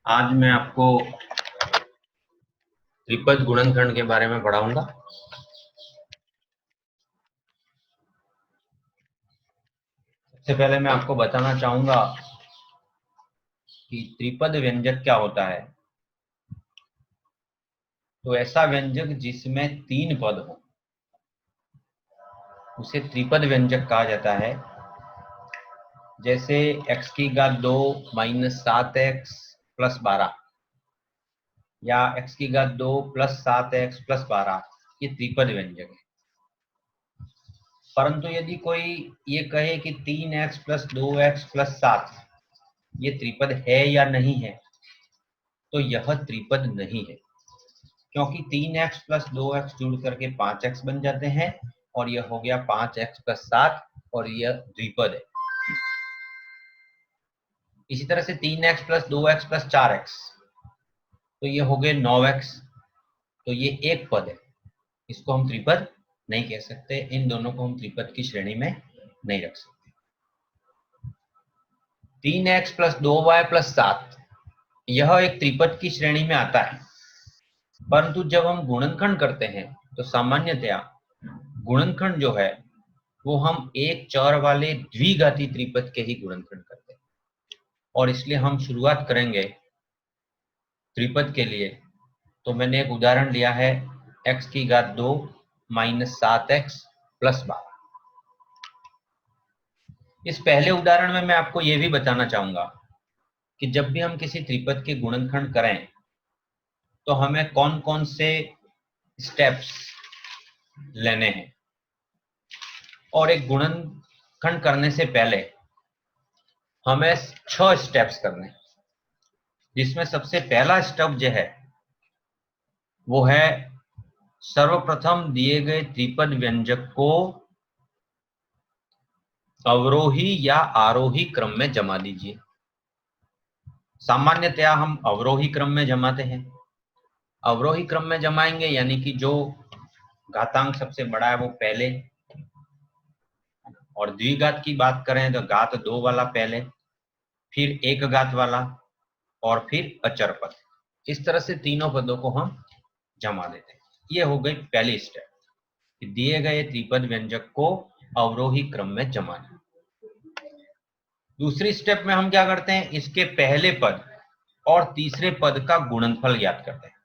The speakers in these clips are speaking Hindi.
आज मैं आपको त्रिपद गुणनखंड के बारे में पढ़ाऊंगा। सबसे पहले मैं आपको बताना चाहूंगा कि त्रिपद व्यंजक क्या होता है। तो ऐसा व्यंजक जिसमें 3 पद हो उसे त्रिपद व्यंजक कहा जाता है। जैसे x की घात 2 माइनस 7x प्लस 12 या x की घात 2 प्लस 7x प्लस 12, ये त्रिपद व्यंजक है। परंतु यदि कोई ये कहे कि 3x प्लस 2x प्लस 7 ये त्रिपद है या नहीं है, तो यह त्रिपद नहीं है, क्योंकि 3x प्लस 2x जुड़ करके 5x बन जाते हैं और यह हो गया 5x प्लस 7 और यह द्विपद है। इसी तरह से 3x plus 2x plus 4x, तो ये हो गए 9x, तो ये एक पद है। इसको हम त्रिपद नहीं कह सकते, इन दोनों को हम त्रिपद की श्रेणी में नहीं रख सकते। 3x प्लस 2y प्लस 7 यह एक त्रिपद की श्रेणी में आता है, परंतु जब हम गुणनखंड करते हैं तो सामान्यतया गुणनखंड जो है वो हम एक चर वाले द्विघाती त्रिपद के ही गुणनखंड करते हैं। और इसलिए हम शुरुआत करेंगे त्रिपद के लिए। तो मैंने एक उदाहरण लिया है x की घात 2 माइनस 7x प्लस 12। इस पहले उदाहरण में मैं आपको यह भी बताना चाहूंगा कि जब भी हम किसी त्रिपद के गुणनखंड करें तो हमें कौन कौन से स्टेप्स लेने हैं। और एक गुणनखंड करने से पहले हमें 6 स्टेप्स करने हैं, जिसमें सबसे पहला स्टेप जो है वो है सर्वप्रथम दिए गए त्रिपद व्यंजक को अवरोही या आरोही क्रम में जमा दीजिए। सामान्यतया हम अवरोही क्रम में जमाते हैं। अवरोही क्रम में जमाएंगे यानी कि जो घातांक सबसे बड़ा है वो पहले, और द्विघात की बात करें तो घात 2 वाला पहले, फिर एक घात वाला और फिर अचर पद। इस तरह से तीनों पदों को हम जमा देते हैं। ये हो गई पहली स्टेप, दिए गए त्रिपद व्यंजक को अवरोही क्रम में जमाना। दूसरी स्टेप में हम क्या करते हैं, इसके पहले पद और तीसरे पद का गुणनफल ज्ञात करते हैं।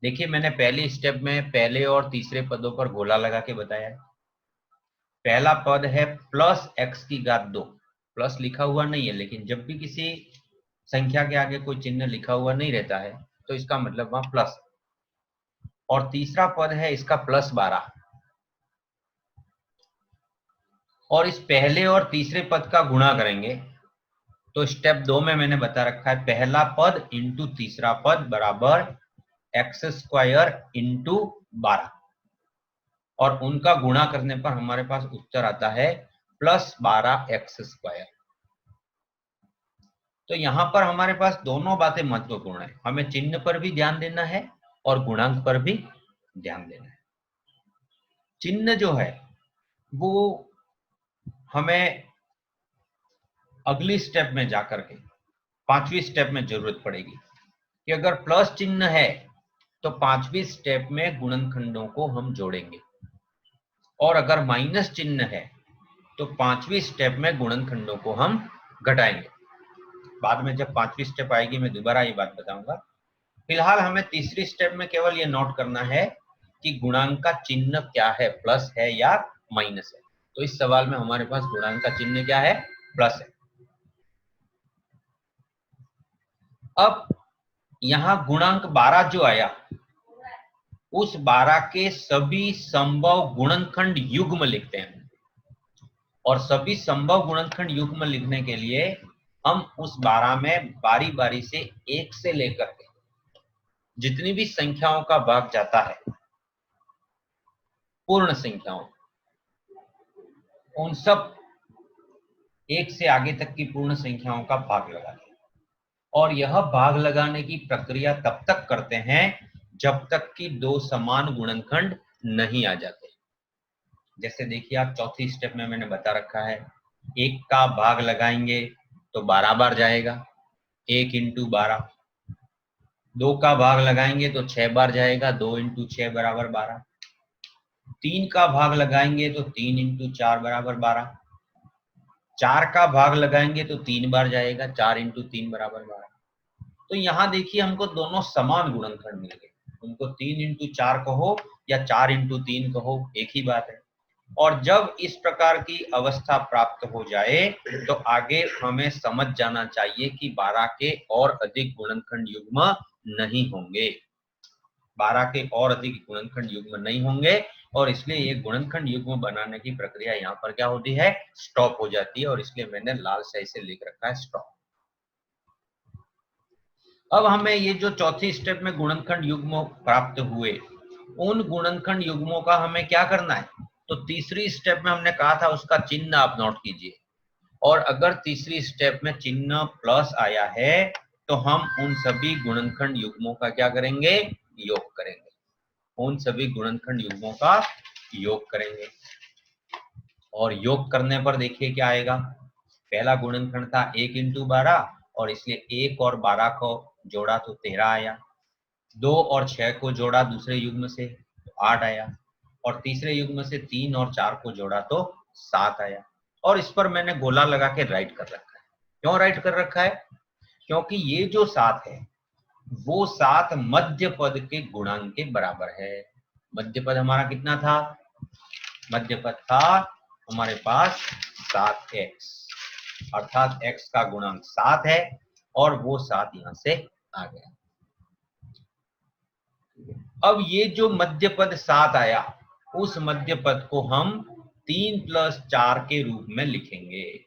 देखिए मैंने पहली स्टेप में पहले और तीसरे पदों पर गोला लगा के बताया है। पहला पद है प्लस x की घात 2, प्लस लिखा हुआ नहीं है, लेकिन जब भी किसी संख्या के आगे कोई चिन्ह लिखा हुआ नहीं रहता है तो इसका मतलब वहां प्लस। और तीसरा पद है इसका प्लस 12, और इस पहले और तीसरे पद का गुणा करेंगे तो स्टेप 2 में मैंने बता रखा है पहला पद इंटू तीसरा पद बराबर एक्स स्क्वायर इंटू 12, और उनका गुणा करने पर हमारे पास उत्तर आता है प्लस 12x स्क्वायर। तो यहां पर हमारे पास दोनों बातें महत्वपूर्ण है, हमें चिन्ह पर भी ध्यान देना है और गुणांक पर भी ध्यान देना है। चिन्ह जो है वो हमें अगली स्टेप में जाकर के 5वीं स्टेप में जरूरत पड़ेगी कि अगर प्लस चिन्ह है तो 5वीं स्टेप में गुणनखंडों को हम जोड़ेंगे, और अगर माइनस चिन्ह है तो 5वीं स्टेप में गुणनखंडों को हम घटाएंगे। बाद में जब 5वीं स्टेप आएगी मैं दोबारा ये बात बताऊंगा। फिलहाल हमें तीसरी स्टेप में केवल ये नोट करना है कि गुणांक का चिन्ह क्या है, प्लस है या माइनस है। तो इस सवाल में हमारे पास गुणांक का चिन्ह क्या है, प्लस है। अब यहां गुणांक 12 जो आया उस 12 के सभी संभव गुणनखंड युग्म लिखते हैं, और सभी संभव गुणनखंड युग्म लिखने के लिए हम उस 12 में बारी बारी से 1 से लेकर के जितनी भी संख्याओं का भाग जाता है पूर्ण संख्याओं, उन सब 1 से आगे तक की पूर्ण संख्याओं का भाग लगाते हैं। और यह भाग लगाने की प्रक्रिया तब तक करते हैं जब तक कि 2 समान गुणनखंड नहीं आ जाते। जैसे देखिए आप चौथी स्टेप में मैंने बता रखा है 1 का भाग लगाएंगे तो 12 बार जाएगा, 1 इंटू 12, 2 का भाग लगाएंगे तो 6 बार जाएगा, 2 इंटू 6 बराबर 12। 3 का भाग लगाएंगे तो 3 इंटू 4 बराबर 12। 4 का भाग लगाएंगे तो 3 बार जाएगा, 4 इंटू 3 बराबर 12। तो यहाँ देखिए हमको दोनों समान गुणनखंड मिल गए। उनको 3 इंटू 4 कहो या 4 इंटू 3 कहो, एक ही बात है। और जब इस प्रकार की अवस्था प्राप्त हो जाए तो आगे हमें समझ जाना चाहिए कि 12 के और अधिक गुणनखंड युग्म नहीं होंगे। 12 के और अधिक गुणनखंड युग्म नहीं होंगे और इसलिए ये गुणनखंड युग्म बनाने की प्रक्रिया यहाँ पर क्या होती है, स्टॉप हो जाती है। और इसलिए मैंने लाल स्याही से लिख रखा है स्टॉप। अब हमें ये जो चौथी स्टेप में गुणनखंड युग्म प्राप्त हुए, उन गुणनखंड युग्मों का हमें क्या करना है। तो तीसरी स्टेप में हमने कहा था उसका चिन्ह आप नोट कीजिए। और अगर तीसरी स्टेप में चिन्ह प्लस आया है तो हम उन सभी गुणनखंड युग्मों का क्या करेंगे, योग करेंगे। उन सभी गुणनखंड युग्मों का योग करेंगे। और योग करने पर देखिए क्या आएगा। पहला गुणनखंड था 1 इंटू 12 और इसलिए 1 और 12 को जोड़ा तो 13 आया। 2 और 6 को जोड़ा दूसरे युग्म से तो 8 आया। और तीसरे युग्म से 3 और 4 को जोड़ा तो 7 आया। और इस पर मैंने गोला लगा के राइट कर रखा है। क्यों राइट कर रखा है, क्योंकि ये जो 7 है वो 7 मध्य पद के गुणांक के बराबर है। मध्य पद हमारा कितना था, मध्य पद था हमारे पास 7x, अर्थात x का गुणांक 7 है और वो 7 यहां से आ गया। अब ये जो मध्य पद 7 आया, उस मध्य पद को हम 3 + 4 के रूप में लिखेंगे।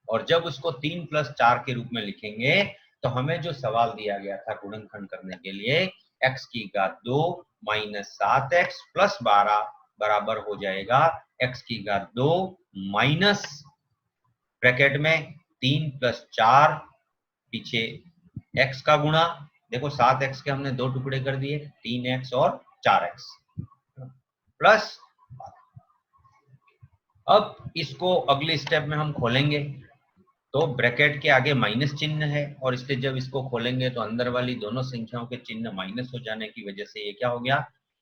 और जब उसको 3 + 4 के रूप में लिखेंगे तो हमें जो सवाल दिया गया था गुणनखंड करने के लिए, x की घात 2 - 7x + 12 बराबर हो जाएगा x की घात 2 माइनस ब्रैकेट में 3 + 4 पीछे x का गुणा। देखो 7x के हमने 2 टुकड़े कर दिए, 3x और 4x प्लस। अब इसको अगले स्टेप में हम खोलेंगे तो ब्रैकेट के आगे माइनस चिन्ह है और इसलिए जब इसको खोलेंगे तो अंदर वाली दोनों संख्याओं के चिन्ह माइनस हो जाने की वजह से ये क्या हो गया,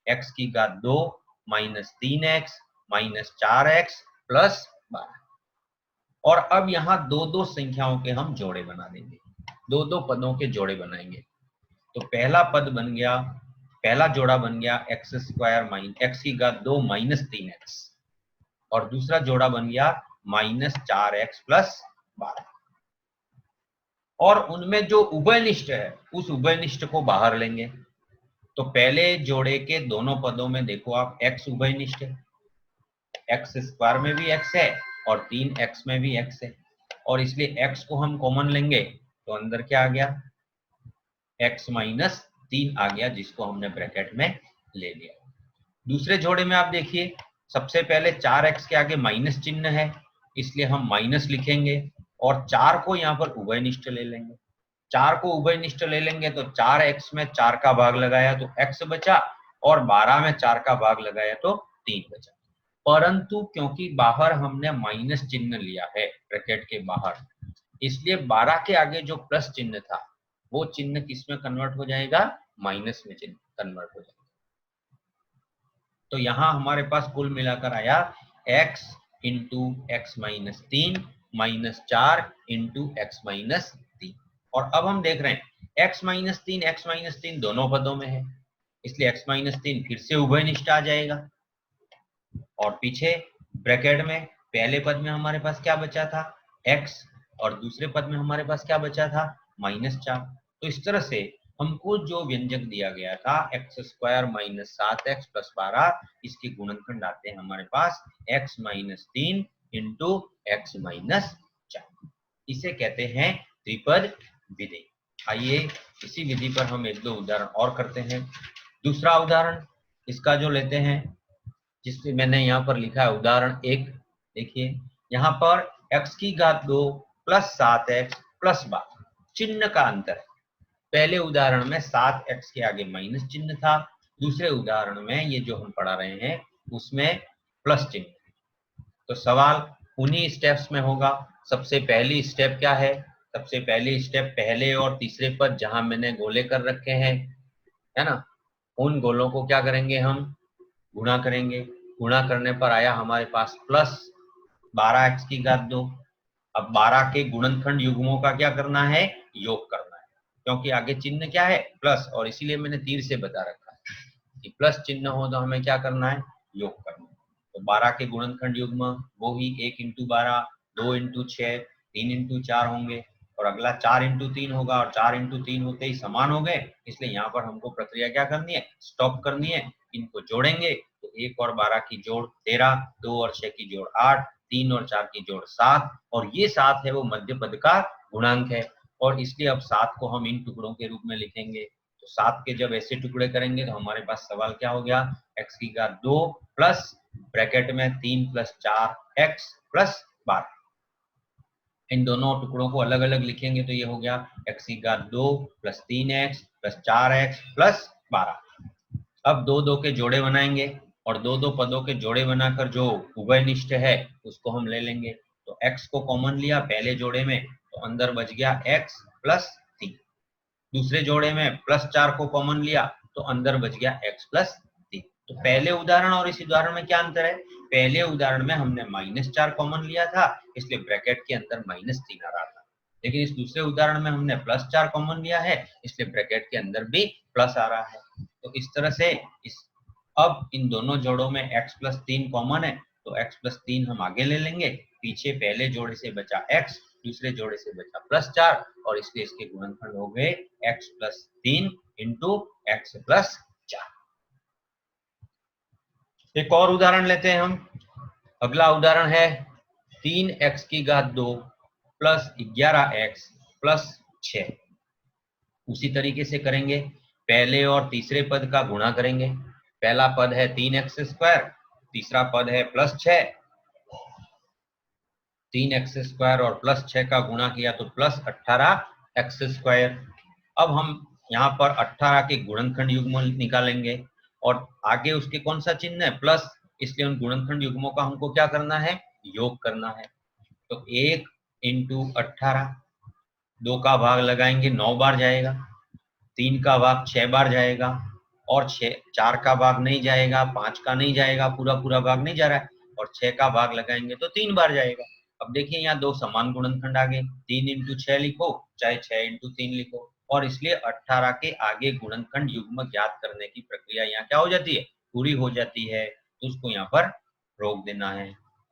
x की घात 2 - 3x - 4x + 12। और अब यहाँ दो दो संख्याओं के हम जोड़े बना देंगे, दो दो पदों के जोड़े बनाएंगे। तो पहला पद बन गया, पहला जोड़ा बन गया x² - x की घात 2 - 3x और दूसरा जोड़ा बन गया -4x + 12। और उनमें जो उभयनिष्ठ है उस उभयनिष्ठ को बाहर लेंगे। तो पहले जोड़े के दोनों पदों में देखो आप x उभयनिष्ठ है, x² में भी x है और 3x में भी x है और इसलिए x को हम कॉमन लेंगे तो अंदर क्या आ गया, x - 3 आ गया, जिसको हमने ब्रैकेट में ले लिया। दूसरे जोड़े में आप देखिए सबसे पहले 4x के आगे माइनस चिन्ह है इसलिए हम माइनस लिखेंगे और 4 को यहाँ पर उभयनिष्ठ ले लेंगे। 4 को उभयनिष्ठ ले लेंगे तो 4x में 4 का भाग लगाया तो x बचा और 12 में 4 का भाग लगाया तो 3 बचा। परंतु क्योंकि बाहर हमने माइनस चिन्ह लिया है ब्रैकेट के बाहर, इसलिए 12 के आगे जो प्लस चिन्ह था वो चिन्ह किस में कन्वर्ट हो जाएगा, माइनस में चिन्ह कन्वर्ट हो जाएगा। तो यहाँ हमारे पास कुल मिलाकर आया x × x - 3 - 4 × x - 3। और अब हम देख रहे हैं x - 3 x - 3 दोनों पदों में है इसलिए x - 3 फिर से उभयनिष्ठ आ जाएगा। और पीछे ब्रैकेट में पहले पद में हमारे पास क्या बचा था, x और दूसरे पद में हमारे पास क्या बचा था, -4। तो इस तरह से हमको जो व्यंजक दिया गया था x² - 7x + 12, इसके गुणनखंड आते हैं हमारे पास x - 3 × x - 4। इसे कहते हैं त्रिपद विधि। आइए इसी विधि पर हम एक दो उदाहरण और करते हैं। दूसरा उदाहरण इसका जो लेते हैं, जिससे मैंने यहाँ पर लिखा है उदाहरण 1। देखिए यहाँ पर x की घात 2 + 7x + 12 चिन्ह का अंतर है। पहले उदाहरण में 7x के आगे माइनस चिन्ह था, दूसरे उदाहरण में ये जो हम पढ़ा रहे हैं उसमें प्लस चिन्ह। तो सवाल उन्हीं स्टेप्स में होगा। सबसे पहली स्टेप क्या है, सबसे पहली स्टेप, पहले और तीसरे पद जहां मैंने गोले कर रखे हैं, है ना, उन गोलों को क्या करेंगे, हम गुणा करेंगे। गुणा करने पर आया हमारे पास प्लस 12x की घात 2। अब 12 के गुणनखंड युग्मों का क्या करना है, योग करना है, क्योंकि आगे चिन्ह क्या है, प्लस, और इसीलिए मैंने तीर से बता रखा है कि प्लस चिन्ह हो तो हमें क्या करना है, योग करना है। तो 12 के गुणनखंड युग्म वो ही 1 इंटू 12, 2 इंटू 6, 3 इंटू 4 होंगे, और अगला 4 इंटू 3 होगा, और 4 इंटू 3 होते ही समान हो गए, इसलिए यहाँ पर हमको प्रक्रिया क्या करनी है, स्टॉप करनी है। इनको जोड़ेंगे तो 1 और 12 की जोड़ 13, 2 और 6 की जोड़ 8, 3 और 4 की जोड़ 7, और ये 7 है वो मध्य पद का गुणांक है, और इसलिए अब 7 को हम इन टुकड़ों के रूप में लिखेंगे। तो 7 के जब ऐसे टुकड़े करेंगे तो हमारे पास सवाल क्या हो गया, x की घात 2 प्लस ब्रैकेट में 3 प्लस 4x प्लस 12। इन दोनों टुकड़ों को अलग अलग लिखेंगे तो ये हो गया x की घात 2 plus 3x plus 4x plus 12। अब दो दो के जोड़े बनाएंगे, और दो दो पदों के जोड़े बनाकर जो उभयनिष्ठ है उसको हम ले लेंगे। तो x को कॉमन लिया पहले जोड़े में, तो अंदर बच गया x प्लस 3। दूसरे जोड़े में प्लस 4 को कॉमन लिया तो अंदर बच गया x प्लस 3। तो पहले उदाहरण और इस उदाहरण में क्या अंतर है, पहले उदाहरण में हमने -4 कॉमन लिया था, इसलिए ब्रैकेट के अंदर -3 आ रहा था, लेकिन इस दूसरे उदाहरण में हमने +4 कॉमन लिया है, इसलिए ब्रैकेट के अंदर भी प्लस आ रहा है। तो इस तरह से अब इन दोनों जोड़ों में x प्लस 3 कॉमन है, तो x प्लस 3 हम आगे ले लेंगे, पीछे पहले जोड़े से बचा x, दूसरे जोड़े से बचा +4, और इसलिए इसके गुणनखंड हो गए x plus 3 into x plus 4। एक और उदाहरण लेते हैं हम। अगला उदाहरण है 3x की घात 2 प्लस 11x प्लस 6। उसी तरीके से करेंगे, पहले और तीसरे पद का गुणा करेंगे। पहला पद है 3x स्क्वायर, तीसरा पद है प्लस 6। 3x स्क्वायर और प्लस 6 का गुणा किया तो प्लस 18x स्क्वायर। अब हम यहाँ पर 18 के गुणनखंड युग्म निकालेंगे, और आगे उसके कौन सा चिन्ह है, प्लस, इसलिए उन गुणनखंड युग्मों का हमको क्या करना है, योग करना है। तो 1 इंटू 18, 2 का भाग लगाएंगे 9 बार जाएगा, 3 का भाग 6 बार जाएगा, और 4 का भाग नहीं जाएगा, 5 का नहीं जाएगा, पूरा पूरा भाग नहीं जा रहा है, और 6 का भाग लगाएंगे तो 3 बार जाएगा। अब देखिए यहाँ दो समान गुणनखंड आ गए, 3 इंटू 6 लिखो चाहे 6 इंटू 3 लिखो, और इसलिए 18 के आगे गुणनखंड युग्म ज्ञात करने की प्रक्रिया यहाँ क्या हो जाती है, पूरी हो जाती है, तो उसको यहाँ पर रोक देना है।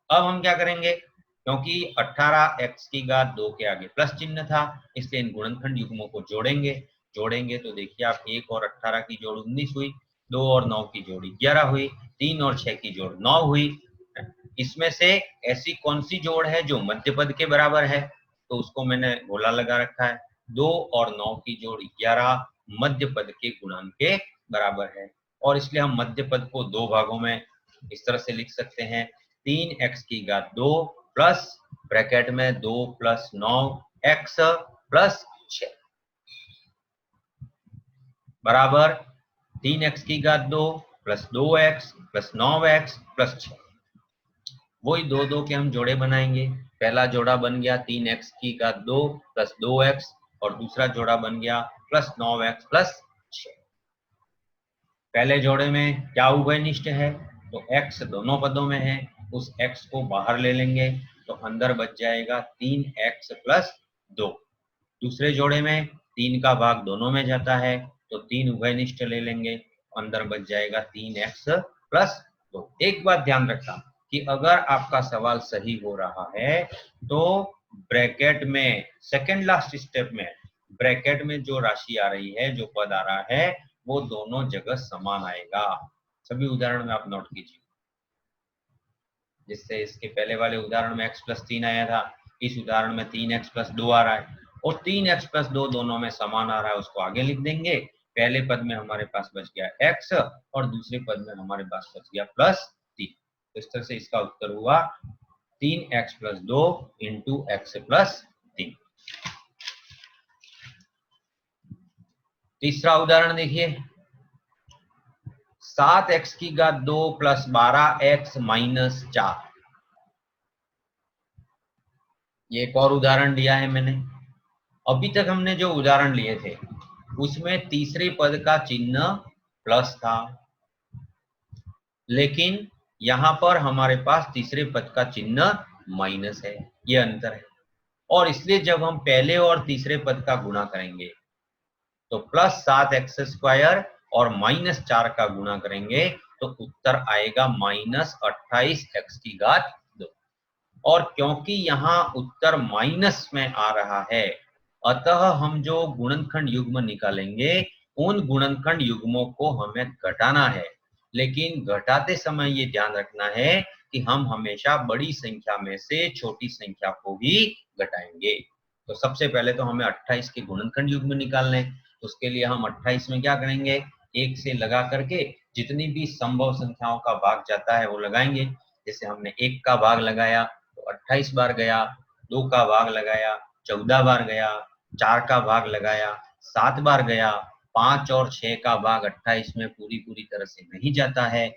अब हम क्या करेंगे, क्योंकि 18x की घात 2 के आगे प्लस चिन्ह था, इसलिए इन गुणनखंड युग्मों को जोड़ेंगे तो देखिए आप 1 और 18 की जोड़ 19 हुई, 2 और 9 की जोड़ 11 हुई, 3 और 6 की जोड़ 9 हुई। इसमें से ऐसी कौन सी जोड़ है जो मध्य पद के बराबर है, तो उसको मैंने गोला लगा रखा है। 2 और 9 की जोड़ 11 मध्य पद के गुणांक के बराबर है, और इसलिए हम मध्य पद को दो भागों में इस तरह से लिख सकते हैं, 3x की घात 2 प्लस ब्रैकेट में 2 प्लस 9x प्लस 6 बराबर 3x की घात 2 plus 2x plus 9x plus 6। वही दो दो के हम जोड़े बनाएंगे। पहला जोड़ा बन गया 3x की घात 2 प्लस 2x, और दूसरा जोड़ा बन गया प्लस 9x प्लस 6। पहले जोड़े में क्या उभयनिष्ठ है, तो x दोनों पदों में है, उस x को बाहर ले लेंगे तो अंदर बच जाएगा 3x प्लस 2। दूसरे जोड़े में 3 का भाग दोनों में जाता है, तो 3 उभयनिष्ठ ले लेंगे, अंदर बच जाएगा 3x प्लस 2। एक बात ध्यान रखना कि अगर आपका सवाल सही हो रहा है तो ब्रैकेट में सेकेंड लास्ट स्टेप में ब्रैकेट में जो राशि आ रही है, जो पद आ रहा है, वो दोनों जगह समान आएगा। सभी उदाहरण में आप नोट कीजिए, जिससे इसके पहले वाले उदाहरण में x प्लस 3 आया था, इस उदाहरण में 3x प्लस 2 आ रहा है, और 3x प्लस 2 दोनों में समान आ रहा है, उसको आगे लिख देंगे। पहले पद में हमारे पास बच गया x, और दूसरे पद में हमारे पास बच गया प्लस 3। तो इस तरह से इसका उत्तर हुआ 3x plus 2 into x plus 3। तीसरा उदाहरण देखिए, 7x की घात 2 प्लस 12x माइनस 4। ये एक और उदाहरण दिया है मैंने। अभी तक हमने जो उदाहरण लिए थे उसमें तीसरे पद का चिन्ह प्लस था, लेकिन यहां पर हमारे पास तीसरे पद का चिन्ह माइनस है, ये अंतर है। और इसलिए जब हम पहले और तीसरे पद का गुणा करेंगे तो +7x² और -4 का गुणा करेंगे तो उत्तर आएगा -28x²। और क्योंकि यहाँ उत्तर माइनस में आ रहा है, अतः हम जो गुणनखंड युग्म निकालेंगे उन गुणनखंड युग्मों को हमें घटाना है। लेकिन घटाते समय ये ध्यान रखना है कि हम हमेशा बड़ी संख्या में से छोटी संख्या को ही घटाएंगे। तो सबसे पहले तो हमें 28 के गुणनखंड युग्म निकालने हैं। उसके लिए हम 28 में क्या करेंगे, 1 से लगा करके जितनी भी संभव संख्याओं का भाग जाता है वो लगाएंगे। जैसे हमने 1 का भाग लगाया तो 28 बार गया, 2 का भाग लगाया 14 बार गया, 4 का भाग लगाया 7 बार गया, 5 और 6 का भाग 28 में पूरी तरह से नहीं जाता है,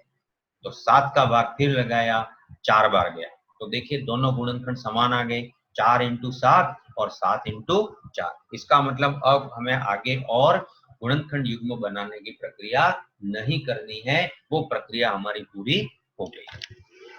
तो 7 का भाग फिर लगाया 4 बार गया। तो देखिए दोनों गुणनखंड समान आ गए, 4 × 7 और 7 × 4। इसका मतलब अब हमें आगे और गुणनखंड युग्म बनाने की प्रक्रिया नहीं करनी है, वो प्रक्रिया हमारी पूरी हो गई।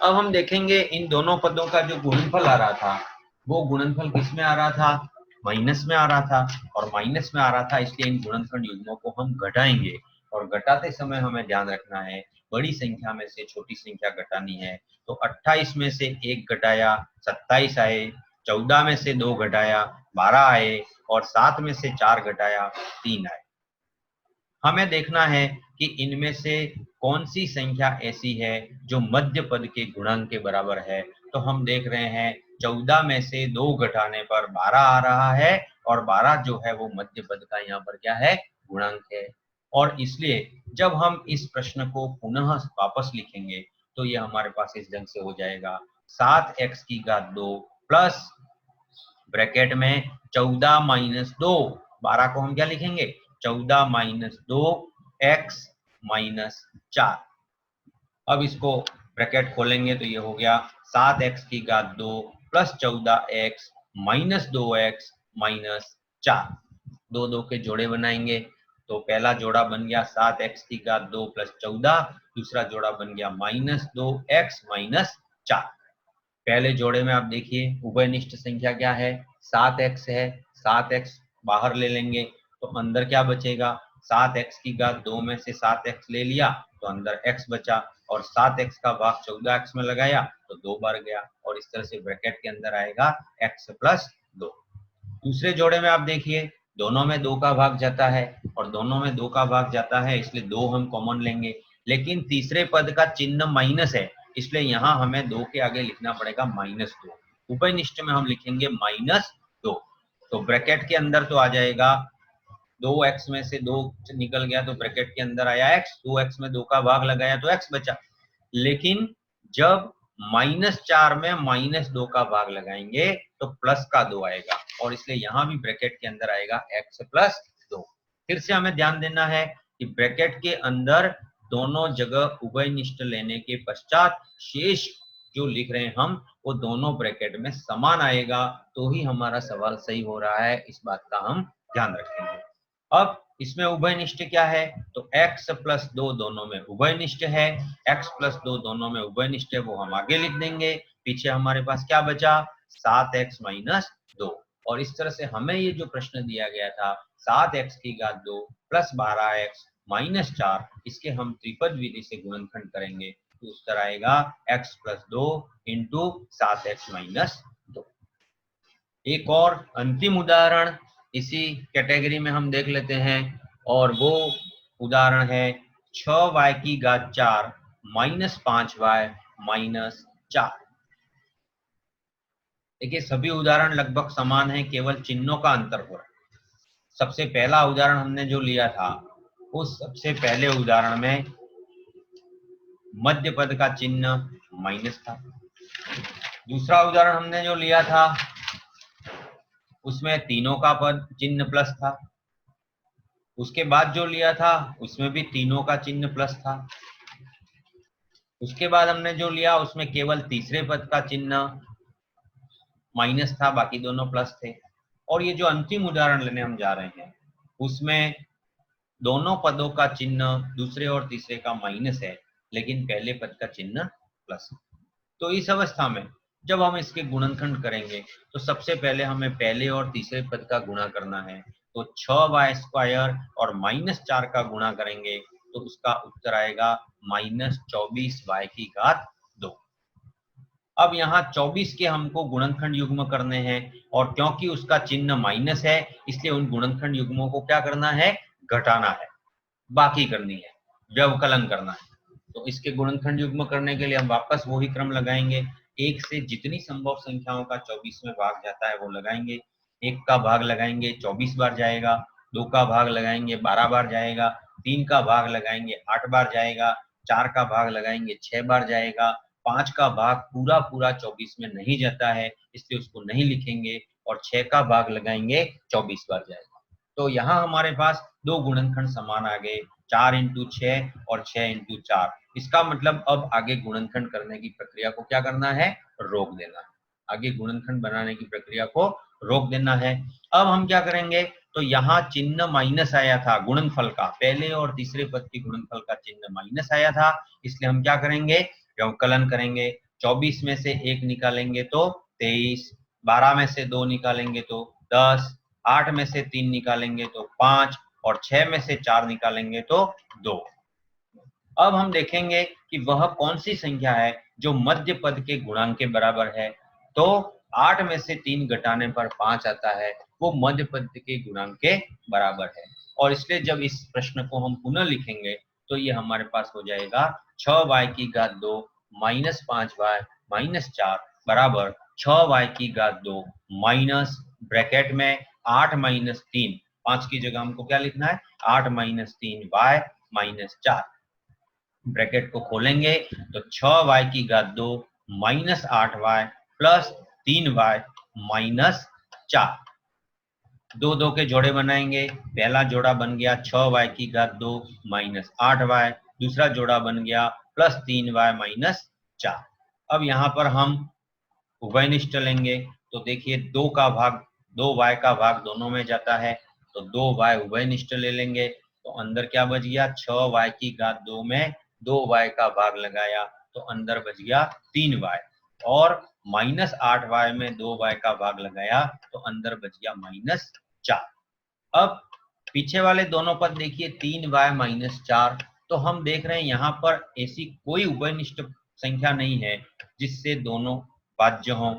अब हम देखेंगे इन दोनों पदों का जो गुणनफल आ रहा था वो गुणनफल किस में आ रहा था, माइनस में आ रहा था। और माइनस में आ रहा था इसलिए इन गुणनखंड युग्मों को हम घटाएंगे। और घटाते समय हमें ध्यान रखना है बड़ी संख्या में से छोटी संख्या घटानी है। तो 28 में से 1 घटाया 27 आए, 14 में से 2 घटाया 12 आए, और 7 में से 4 घटाया 3 आए। हमें देखना है कि इनमें से कौन सी संख्या ऐसी है जो मध्य पद के गुणांक के बराबर है। तो हम देख रहे हैं 14 में से 2 घटाने पर 12 आ रहा है, और 12 जो है वो मध्य पद का यहाँ पर क्या है, गुणांक है। और इसलिए जब हम इस प्रश्न को पुनः वापस लिखेंगे तो ये हमारे पास इस ढंग से हो जाएगा, 7x² प्लस ब्रैकेट में 14 - 2, 12 को हम क्या लिखेंगे, 14 - 2 x - 4। अब इसको ब्रैकेट खोलेंगे तो ये हो गया 7x² प्लस 14x - 2x - 4। 2 के जोड़े बनाएंगे तो पहला जोड़ा बन गया 7x² प्लस 14, दूसरा जोड़ा बन गया -2x - 4। पहले जोड़े में आप देखिए उभयनिष्ठ संख्या क्या है, 7x है, 7x बाहर ले लेंगे तो अंदर क्या बचेगा, 7x² में से 7x ले लिया तो अंदर x बचा, और 7x का भाग 14x में लगाया तो 2 बार गया, और इस तरह से ब्रैकेट के अंदर आएगा x + 2। दूसरे जोड़े में आप देखिए दोनों में 2 का भाग जाता है, और दोनों में 2 का भाग जाता है इसलिए 2 हम कॉमन लेंगे। लेकिन तीसरे पद का चिन्ह माइनस है इसलिए यहाँ हमें 2 के आगे लिखना पड़ेगा -2। उभयनिष्ठ में हम लिखेंगे -2। तो ब्रैकेट के अंदर तो आ जाएगा 2x में से 2 निकल गया तो ब्रैकेट के अंदर आया x, 2x में 2 का भाग लगाया तो x बचा। लेकिन जब -4 में -2 का भाग लगाएंगे तो प्लस का 2 आएगा, और इसलिए यहाँ भी ब्रैकेट के अंदर आएगा x + 2। फिर से हमें ध्यान देना है कि ब्रैकेट के अंदर दोनों जगह उभयनिष्ठ लेने के पश्चात शेष जो लिख रहे हैं हम वो दोनों ब्रैकेट में समान आएगा, तो ही हमारा सवाल सही हो रहा है, इस बात का हम ध्यान रखेंगे। अब इसमें उभयनिष्ठ क्या है, तो x + 2 दोनों में उभयनिष्ठ है, x + 2 दोनों में उभयनिष्ठ है, वो हम आगे लिख देंगे। पीछे हमारे पास क्या बचा, 7x - 2। और इस तरह से हमें ये जो प्रश्न दिया गया था 7x² प्लस 12x - 4, इसके हम त्रिपद विधि से गुणनखंड करेंगे तो उत्तर आएगा x + 2 × 7x - 2। एक और अंतिम उदाहरण इसी कैटेगरी में हम देख लेते हैं, और वो उदाहरण है 6y⁴ - 5y - 4। देखिए सभी उदाहरण लगभग समान हैं, केवल चिन्हों का अंतर हो रहा है। सबसे पहला उदाहरण हमने जो लिया था उस सबसे पहले उदाहरण में मध्य पद का चिन्ह माइनस था। दूसरा उदाहरण हमने जो लिया था उसमें तीनों का पद चिन्ह प्लस था। उसके बाद जो लिया था उसमें भी तीनों का चिन्ह प्लस था। उसके बाद हमने जो लिया उसमें केवल तीसरे पद का चिन्ह माइनस था, बाकी दोनों प्लस थे। और ये जो अंतिम उदाहरण लेने हम जा रहे हैं उसमें दोनों पदों का चिन्ह दूसरे और तीसरे का माइनस है, लेकिन पहले पद का चिन्ह प्लस है। तो इस अवस्था में जब हम इसके गुणनखंड करेंगे तो सबसे पहले हमें पहले और तीसरे पद का गुणा करना है। तो 6y² और -4 का गुणा करेंगे तो उसका उत्तर आएगा -24y²। अब यहाँ 24 के हमको गुणनखंड युग्म करने हैं और क्योंकि उसका चिन्ह माइनस है इसलिए उन गुणनखंड युग्मों को क्या करना है, घटाना है, बाकी करनी है, व्यवकलन करना है। तो इसके गुणनखंड युग्म करने के लिए हम वापस वही क्रम लगाएंगे। 1 से जितनी संभव संख्याओं का 24 में भाग जाता है वो लगाएंगे। 1 का भाग लगाएंगे 24 बार जाएगा, 2 का भाग लगाएंगे 12 बार जाएगा, 3 का भाग लगाएंगे 8 बार जाएगा, 4 का भाग लगाएंगे 6 बार जाएगा, 5 का भाग पूरा 24 में नहीं जाता है इसलिए उसको नहीं लिखेंगे, और 6 का भाग लगाएंगे 24 बार जाएगा। तो यहाँ हमारे पास दो गुणनखंड समान आ गए, 4 × 6 और 6 × 4। इसका मतलब अब आगे गुणनखंड करने की प्रक्रिया को क्या करना है, रोक देना है। आगे गुणनखंड बनाने की प्रक्रिया को रोक देना है। अब हम क्या करेंगे, तो यहाँ चिन्ह माइनस आया था गुणनफल का, पहले और तीसरे पद के गुणनफल का चिन्ह माइनस आया था, इसलिए हम क्या करेंगे, व्यवकलन करेंगे। 24 में से 1 निकालेंगे तो 23, 12 में से 2 निकालेंगे तो 10, 8 में से 3 निकालेंगे तो 5 और 6 में से 4 निकालेंगे तो 2। अब हम देखेंगे कि वह कौन सी संख्या है जो मध्य पद के गुणांक के बराबर है। तो 8 में से 3 घटाने पर 5 आता है, वो मध्य पद के गुणांक के बराबर है। और इसलिए जब इस प्रश्न को हम पुनः लिखेंगे तो ये हमारे पास हो जाएगा 6y² - 5y - 4 बराबर 6y² माइनस ब्रैकेट में 8 - 3, 5 की जगह हमको क्या लिखना है, 8 - 3y - 4। ब्रैकेट को खोलेंगे तो 6y² - 8y प्लस 3y - 4। 2 के जोड़े बनाएंगे, पहला जोड़ा बन गया 6y² - 8y, दूसरा जोड़ा बन गया प्लस 3y - 4। अब यहाँ पर हम उभयनिष्ठ लेंगे तो देखिए 2y का भाग दोनों में जाता है, तो 2y उभयनिष्ठ ले लेंगे तो अंदर क्या बच गया, 6y² में 2y का भाग लगाया तो अंदर बच गया 3y, और -8y में 2y का भाग लगाया तो अंदर बच गया -4। अब पीछे वाले दोनों पद देखिए 3y - 4, तो हम देख रहे हैं यहाँ पर ऐसी कोई उभयनिष्ठ संख्या नहीं है जिससे दोनों भाज्य हों,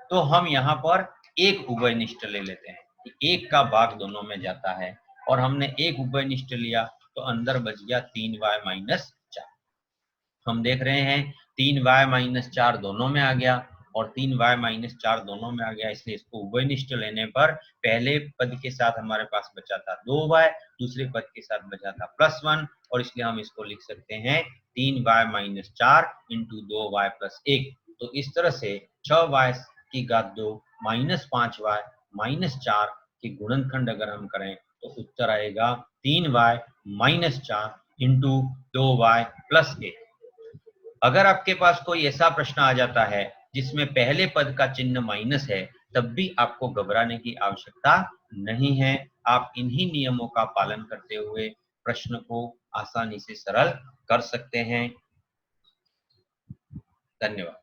तो हम यहाँ पर एक उभयनिष्ठ ले लेते हैं कि एक का भाग दोनों में जाता है, और हमने एक उभयनिष्ठ लिया तो अंदर बच गया 3y - 4। हम देख रहे हैं 3y - 4 दोनों में आ गया और 3y - 4 दोनों में आ गया, इसलिए इसको उभयनिष्ठ लेने पर पहले पद के साथ हमारे पास बचा था 2y, दूसरे पद के साथ बचा था +1, और इसलिए हम इसको लिख सकते हैं 3y - 4 × 2y + 1। तो इस तरह से 6y² - 5y - 4 के गुणनखंड अगर हम करें तो उत्तर आएगा 3y - 4 × 2y + 1। अगर आपके पास कोई ऐसा प्रश्न आ जाता है जिसमें पहले पद का चिन्ह माइनस है, तब भी आपको घबराने की आवश्यकता नहीं है। आप इन्हीं नियमों का पालन करते हुए प्रश्न को आसानी से सरल कर सकते हैं। धन्यवाद।